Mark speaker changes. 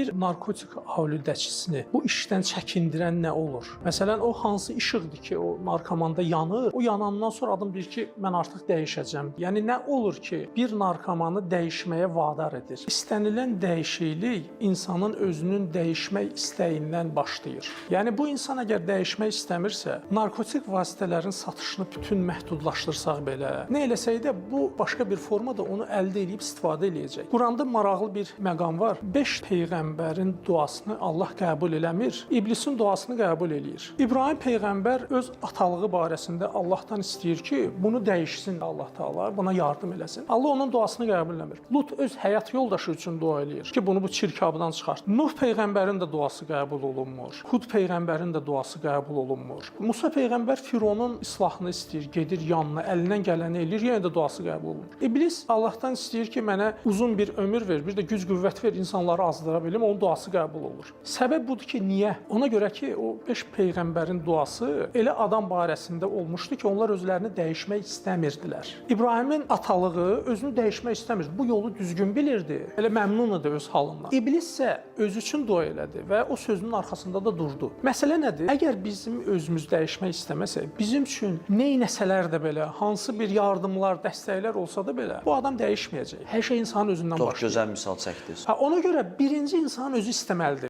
Speaker 1: bir narkotik aludəçisini bu işdən çəkindirən nə olur? Məsələn, o hansı işıqdır ki, o narkomanda yanır? O yanandan sonra adam deyir ki, mən artıq dəyişəcəm. Yəni nə olur ki, bir narkomanı dəyişməyə vadar edir? İstənilən dəyişiklik insanın özünün dəyişmək istəyindən başlayır. Yəni bu insan əgər dəyişmək istəmirsə, narkotik vasitələrin satışını bütün məhdudlaşdırsaq belə, nə eləsək də bu başqa bir formada onu əldə edib istifadə eləyəcək. Quranda maraqlı bir məqam var. 5 peyğəmbərin duasını Allah qəbul eləmir, iblisin duasını qəbul eləyir. İbrahim peyğəmbər öz atalığı barəsində Allahdan istəyir ki, bunu dəyişsin Allah Taala, buna yardım eləsin. Allah onun duasını qəbul eləmir. Lut öz həyat yoldaşı üçün dua eləyir ki, bunu bu çirkabdan çıxart. Nuh peyğəmbərin də duası qəbul olunmur. Hud peyğəmbərin də duası qəbul olunmur. Musa peyğəmbər Fironun islahını istəyir, gedir yanına, əlindən gələni eləyir, yenə də duası qəbul olunmur. İblis Allahdan istəyir ki, mənə uzun bir ömür ver, bir də güc-qüvvət ver, insanları azdıra bilim, onun duası qəbul olur. Səbəb budur ki, niyə? Ona görə ki, o 5 peyğəmbərin duası elə adam barəsində olmuşdu ki, onlar özlərini dəyişmək istəmirdilər. İbrahimin atalığı özünü dəyişmək istəmir. Bu yolu düzgün bilirdi. Elə məmnun idi öz halından. İblis isə özü üçün dua elədi və o sözünün arxasında da durdu. Məsələ nədir? Əgər bizim özümüz dəyişmək istəməsək, bizim üçün neynəsələr də belə, hansı bir yardımlar, dəstəklər olsa da belə, bu adam dəyişməyəcək. Hər şey insanın özündən başlayır.
Speaker 2: Çox gözəl misal çəkdiniz.
Speaker 1: Ona görə birinci insanın özü istəməlidir.